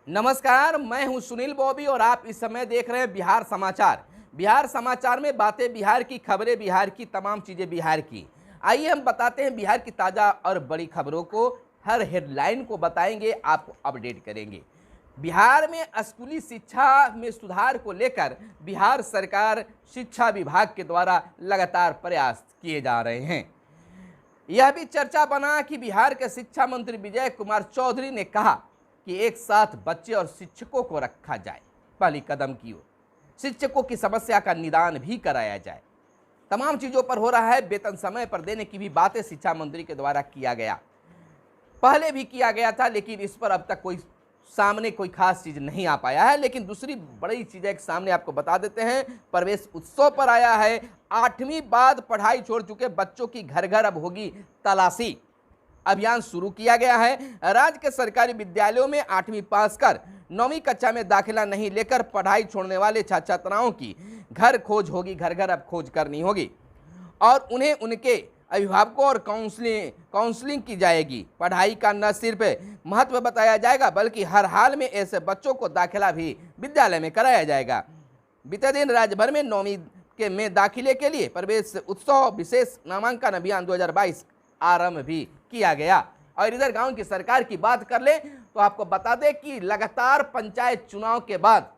नमस्कार, मैं हूं सुनील बॉबी और आप इस समय देख रहे हैं बिहार समाचार। बिहार समाचार में बातें बिहार की, खबरें बिहार की, तमाम चीज़ें बिहार की। आइए हम बताते हैं बिहार की ताज़ा और बड़ी खबरों को। हर हेडलाइन को बताएंगे, आपको अपडेट करेंगे। बिहार में स्कूली शिक्षा में सुधार को लेकर बिहार सरकार शिक्षा विभाग के द्वारा लगातार प्रयास किए जा रहे हैं। यह भी चर्चा बना कि बिहार के शिक्षा मंत्री विजय कुमार चौधरी ने कहा कि एक साथ बच्चे और शिक्षकों को रखा जाए। पहली कदम की ओर शिक्षकों की समस्या का निदान भी कराया जाए। तमाम चीजों पर हो रहा है। वेतन समय पर देने की भी बातें शिक्षा मंत्री के द्वारा किया गया, पहले भी किया गया था, लेकिन इस पर अब तक कोई खास चीज नहीं आ पाया है। लेकिन दूसरी बड़ी चीज एक सामने आपको बता देते हैं। प्रवेश उत्सव पर आया है। 8वीं बाद पढ़ाई छोड़ चुके बच्चों की घर घर अब होगी तलाशी। अभियान शुरू किया गया है। राज्य के सरकारी विद्यालयों में 8वीं पास कर 9वीं कक्षा में दाखिला नहीं लेकर पढ़ाई छोड़ने वाले छात्र छात्राओं की घर खोज होगी। घर घर अब खोज करनी होगी और उन्हें उनके अभिभावकों और काउंसलिंग की जाएगी। पढ़ाई का न सिर्फ महत्व बताया जाएगा, बल्कि हर हाल में ऐसे बच्चों को दाखिला भी विद्यालय में कराया जाएगा। बीते दिन राज्य भर में 9वीं में दाखिले के लिए प्रवेश उत्सव विशेष नामांकन अभियान 2022 आरंभ भी किया गया। और इधर गांव की सरकार की बात कर ले तो आपको बता दें कि लगातार पंचायत चुनाव के बाद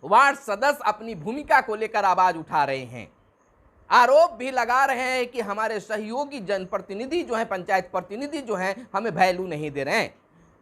वार्ड सदस्य अपनी भूमिका को लेकर आवाज उठा रहे हैं। आरोप भी लगा रहे हैं कि हमारे सहयोगी जनप्रतिनिधि जो हैं, पंचायत प्रतिनिधि जो हैं, हमें वैल्यू नहीं दे रहे हैं।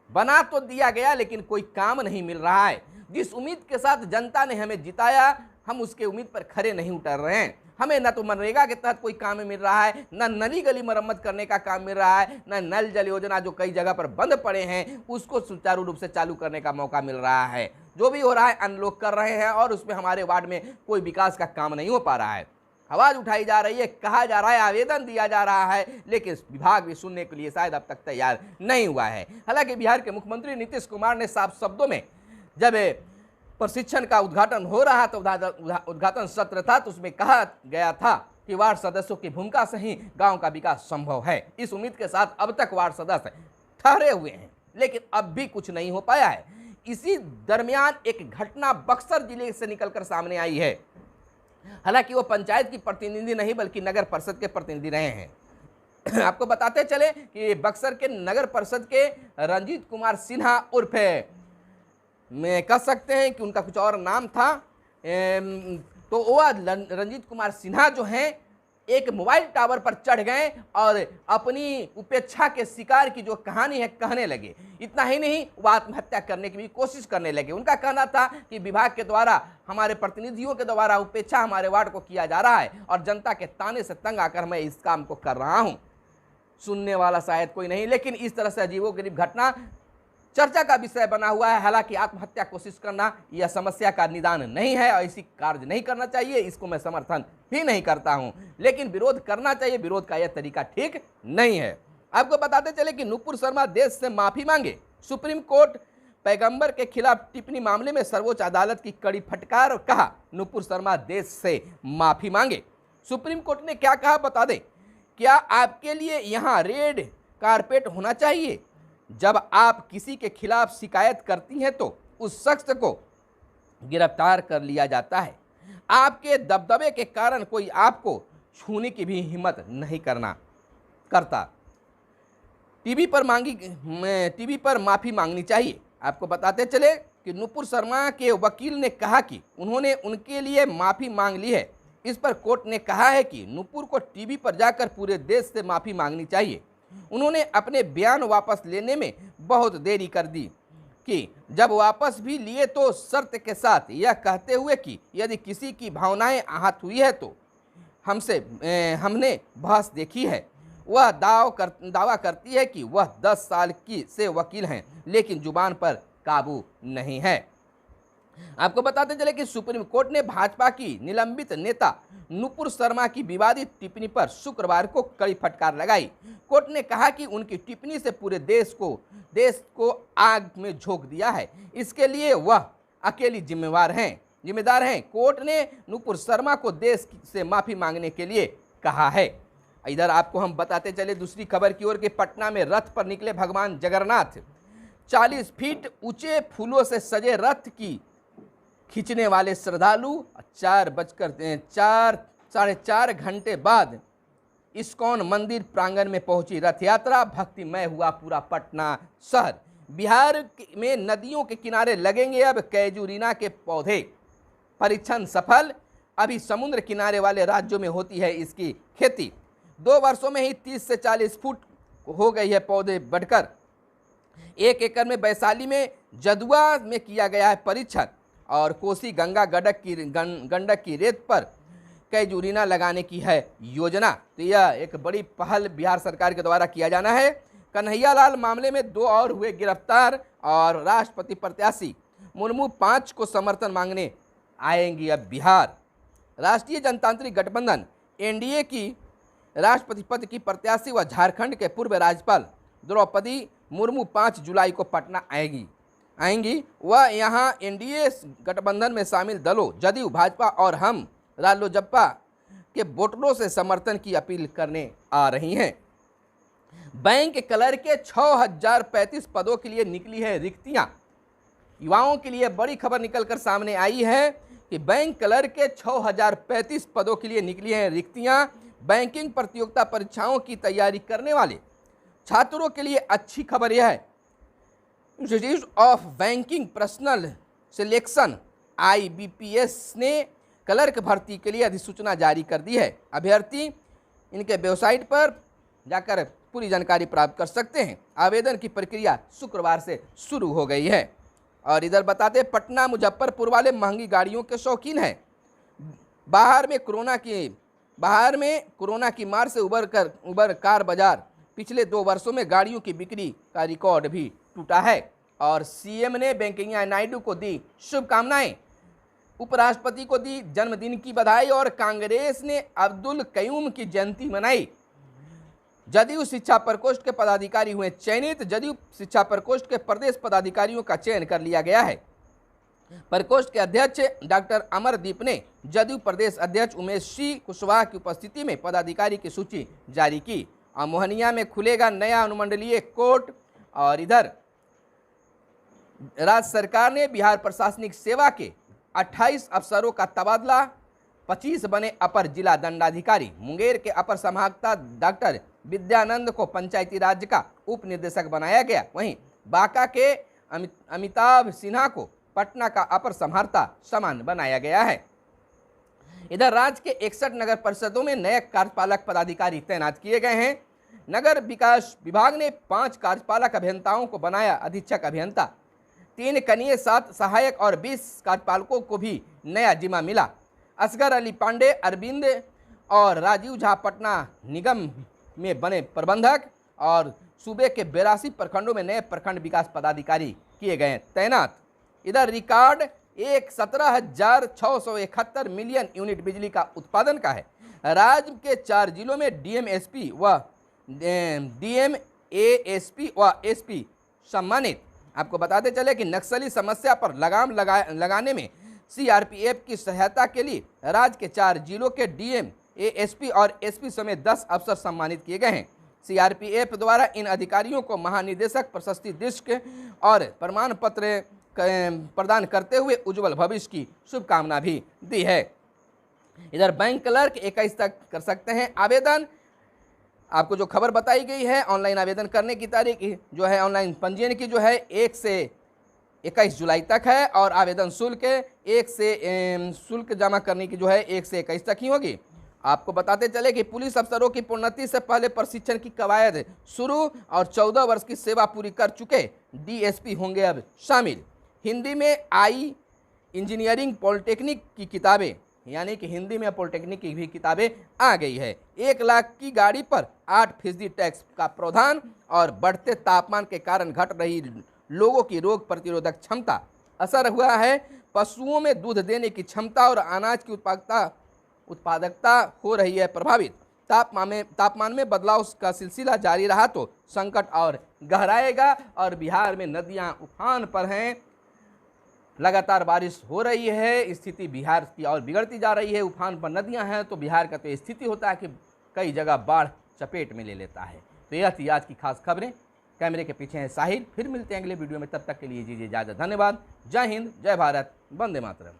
बना तो दिया गया लेकिन कोई काम नहीं मिल रहा है। जिस उम्मीद के साथ जनता ने हमें जिताया, हम उसके उम्मीद पर खरे नहीं उतर रहे हैं। हमें न तो मनरेगा के तहत कोई काम मिल रहा है, न नली गली मरम्मत करने का काम मिल रहा है, न नल जल योजना जो कई जगह पर बंद पड़े हैं उसको सुचारू रूप से चालू करने का मौका मिल रहा है। जो भी हो रहा है अन्य लोग कर रहे हैं और उसमें हमारे वार्ड में कोई विकास का काम नहीं हो पा रहा है। आवाज उठाई जा रही है, कहा जा रहा है, आवेदन दिया जा रहा है, लेकिन विभाग भी सुनने के लिए शायद अब तक तैयार नहीं हुआ है। हालांकि बिहार के मुख्यमंत्री नीतीश कुमार ने साफ शब्दों में, जब प्रशिक्षण का उद्घाटन हो रहा तो उद्घाटन सत्र था, तो उसमें कहा गया था कि वार्ड सदस्यों की भूमिका से ही गांव का विकास संभव है। इस उम्मीद के साथ अब तक वार्ड सदस्य ठहरे हुए हैं, लेकिन अब भी कुछ नहीं हो पाया है। इसी दरमियान एक घटना बक्सर जिले से निकलकर सामने आई है। हालांकि वो पंचायत की प्रतिनिधि नहीं बल्कि नगर परिषद के प्रतिनिधि रहे हैं। आपको बताते चले कि बक्सर के नगर परिषद के रंजीत कुमार सिन्हा उर्फ में कह सकते हैं कि उनका कुछ और नाम था, तो वह रंजीत कुमार सिन्हा जो हैं एक मोबाइल टावर पर चढ़ गए और अपनी उपेक्षा के शिकार की जो कहानी है कहने लगे। इतना ही नहीं, वह आत्महत्या करने की भी कोशिश करने लगे। उनका कहना था कि विभाग के द्वारा, हमारे प्रतिनिधियों के द्वारा उपेक्षा हमारे वार्ड को किया जा रहा है और जनता के ताने से तंग आकर मैं इस काम को कर रहा हूं। सुनने वाला शायद कोई नहीं, लेकिन इस तरह से अजीबोगरीब घटना चर्चा का विषय बना हुआ है। हालांकि आत्महत्या कोशिश करना यह समस्या का निदान नहीं है और ऐसी कार्य नहीं करना चाहिए, इसको मैं समर्थन भी नहीं करता हूं, लेकिन विरोध करना चाहिए। विरोध का यह तरीका ठीक नहीं है। आपको बताते चले कि नुपुर शर्मा देश से माफी मांगे। सुप्रीम कोर्ट पैगंबर के खिलाफ टिप्पणी मामले में सर्वोच्च अदालत की कड़ी फटकार और कहा नुपुर शर्मा देश से माफी मांगे। सुप्रीम कोर्ट ने क्या कहा बता दें। क्या आपके लिए यहाँ रेड कारपेट होना चाहिए? जब आप किसी के खिलाफ शिकायत करती हैं तो उस शख्स को गिरफ्तार कर लिया जाता है। आपके दबदबे के कारण कोई आपको छूने की भी हिम्मत नहीं करता। टीवी पर माफी मांगनी चाहिए। आपको बताते चले कि नुपुर शर्मा के वकील ने कहा कि उन्होंने उनके लिए माफी मांग ली है। इस पर कोर्ट ने कहा है कि नुपुर को टीवी पर जाकर पूरे देश से माफी मांगनी चाहिए। उन्होंने अपने बयान वापस लेने में बहुत देरी कर दी कि जब वापस भी लिए तो शर्त के साथ यह कहते हुए कि यदि किसी की भावनाएं आहत हुई है तो हमने बहस देखी है। वह दावा करती है कि वह 10 साल से वकील हैं, लेकिन जुबान पर काबू नहीं है। आपको बताते चले कि सुप्रीम कोर्ट ने भाजपा की निलंबित नेता नुपुर शर्मा की विवादित टिप्पणी पर शुक्रवार को कड़ी फटकार लगाई। कोर्ट ने कहा कि उनकी टिप्पणी से पूरे देश को आग में झोंक दिया है। इसके लिए वह अकेली जिम्मेदार हैं। कोर्ट ने नुपुर शर्मा को देश से माफी मांगने के लिए कहा है। इधर आपको हम बताते चले दूसरी खबर की ओर कि पटना में रथ पर निकले भगवान जगन्नाथ। 40 फीट ऊंचे फूलों से सजे रथ की खींचने वाले श्रद्धालु 4:04 घंटे बाद इस्कॉन मंदिर प्रांगण में पहुंची रथ यात्रा। भक्तिमय हुआ पूरा पटना शहर। बिहार में नदियों के किनारे लगेंगे अब कैजुरीना के पौधे। परीक्षण सफल। अभी समुद्र किनारे वाले राज्यों में होती है इसकी खेती। 2 वर्षों में ही 30 से 40 फुट हो गई है पौधे बढ़कर। 1 एकड़ में वैशाली में जदुआ में किया गया है परीक्षण। और कोसी गंगा गंडक की रेत पर कैजुरीना लगाने की है योजना। तो यह एक बड़ी पहल बिहार सरकार के द्वारा किया जाना है। कन्हैयालाल मामले में 2 और हुए गिरफ्तार। और राष्ट्रपति प्रत्याशी मुर्मू 5 को समर्थन मांगने आएंगी अब बिहार। राष्ट्रीय जनतांत्रिक गठबंधन एनडीए की राष्ट्रपति पद की प्रत्याशी व झारखंड के पूर्व राज्यपाल द्रौपदी मुर्मू 5 जुलाई को पटना आएंगी। वह यहां एनडीए गठबंधन में शामिल दलों जदयू, भाजपा और हम रालोजपा के वोटरों से समर्थन की अपील करने आ रही हैं। बैंक क्लर्क के 6035 पदों के लिए निकली है रिक्तियां। युवाओं के लिए बड़ी खबर निकलकर सामने आई है कि बैंक क्लर्क के 6035 पदों के लिए निकली हैं रिक्तियां। बैंकिंग प्रतियोगिता परीक्षाओं की तैयारी करने वाले छात्रों के लिए अच्छी खबर यह है, institute of banking personal selection IBPS ने क्लर्क भर्ती के लिए अधिसूचना जारी कर दी है। अभ्यर्थी इनके वेबसाइट पर जाकर पूरी जानकारी प्राप्त कर सकते हैं। आवेदन की प्रक्रिया शुक्रवार से शुरू हो गई है। और इधर बताते पटना मुजफ्फरपुर वाले महंगी गाड़ियों के शौकीन हैं। बाहर में कोरोना की मार से उबर कार बाजार पिछले 2 वर्षों में गाड़ियों की बिक्री का रिकॉर्ड भी टूटा है। और सीएम ने वेंकैया नायडू को दी शुभकामनाएं। उपराष्ट्रपति को दी जन्मदिन की बधाई। और कांग्रेस ने अब्दुल कयूम की जयंती मनाई। जदयू शिक्षा प्रकोष्ठ के पदाधिकारी हुए चयनित। जदयू शिक्षा प्रकोष्ठ के प्रदेश पदाधिकारियों का चयन कर लिया गया है। प्रकोष्ठ के अध्यक्ष डॉक्टर अमरदीप ने जदयू प्रदेश अध्यक्ष उमेश सी कुशवाहा की उपस्थिति में पदाधिकारी की सूची जारी की। और मोहनिया में खुलेगा नया अनुमंडलीय कोर्ट। और इधर राज्य सरकार ने बिहार प्रशासनिक सेवा के 28 अफसरों का तबादला। 25 बने अपर जिला दंडाधिकारी। मुंगेर के अपर संभागता डॉक्टर विद्यानंद को पंचायती राज का उप निदेशक बनाया गया। वहीं बांका के अमिताभ सिन्हा को पटना का अपर संभारता समान बनाया गया है। इधर राज्य के 61 नगर परिषदों में नए कार्यपालक पदाधिकारी तैनात किए गए हैं। नगर विकास विभाग ने 5 कार्यपालक अभियंताओं को बनाया अधीक्षक अभियंता। 3 कनीय 7 सहायक और 20 कार्यपालकों को भी नया जिम्मा मिला। असगर अली पांडे, अरविंद और राजीव झा पटना निगम में बने प्रबंधक। और सूबे के 82 प्रखंडों में नए प्रखंड विकास पदाधिकारी किए गए तैनात। इधर रिकॉर्ड 17,671 मिलियन यूनिट बिजली का उत्पादन का है। राज्य के 4 जिलों में DMSP व DMASP व SP सम्मानित। आपको बताते चले कि नक्सली समस्या पर लगाम लगाने में CRPF की सहायता के लिए राज्य के 4 जिलों के DMASP और SP समेत 10 अफसर सम्मानित किए गए हैं। CRPF द्वारा इन अधिकारियों को महानिदेशक प्रशस्ति डिस्क और प्रमाण पत्र प्रदान करते हुए उज्जवल भविष्य की शुभकामना भी दी है। इधर बैंक क्लर्क 21 तक कर सकते हैं आवेदन। आपको जो खबर बताई गई है, ऑनलाइन आवेदन करने की तारीख जो है, ऑनलाइन पंजीयन की जो है 1 से 21 जुलाई तक है। और आवेदन शुल्क शुल्क जमा करने की जो है 1 से 21 तक ही होगी। आपको बताते चले कि पुलिस अफसरों की प्रोन्नति से पहले प्रशिक्षण की कवायद शुरू। और 14 वर्ष की सेवा पूरी कर चुके DSP होंगे अब शामिल। हिंदी में इंजीनियरिंग पॉलिटेक्निक की किताबें, यानी कि हिंदी में पॉलिटेक्निक की भी किताबें आ गई है। 1 लाख की गाड़ी पर 8% टैक्स का प्रावधान। और बढ़ते तापमान के कारण घट रही लोगों की रोग प्रतिरोधक क्षमता। असर हुआ है पशुओं में दूध देने की क्षमता और अनाज की उत्पादकता हो रही है प्रभावित। तापमान में बदलाव का सिलसिला जारी रहा तो संकट और गहराएगा। और बिहार में नदियां उफान पर हैं। लगातार बारिश हो रही है, स्थिति बिहार की और बिगड़ती जा रही है। उफान पर नदियां हैं तो बिहार का तो स्थिति होता है कि कई जगह बाढ़ चपेट में ले लेता है। तो यह थी आज की खास खबरें। कैमरे के पीछे हैं साहिल। फिर मिलते हैं अगले वीडियो में, तब तक के लिए दीजिए इजाजत। धन्यवाद। जय हिंद, जय भारत, वंदे मातरम।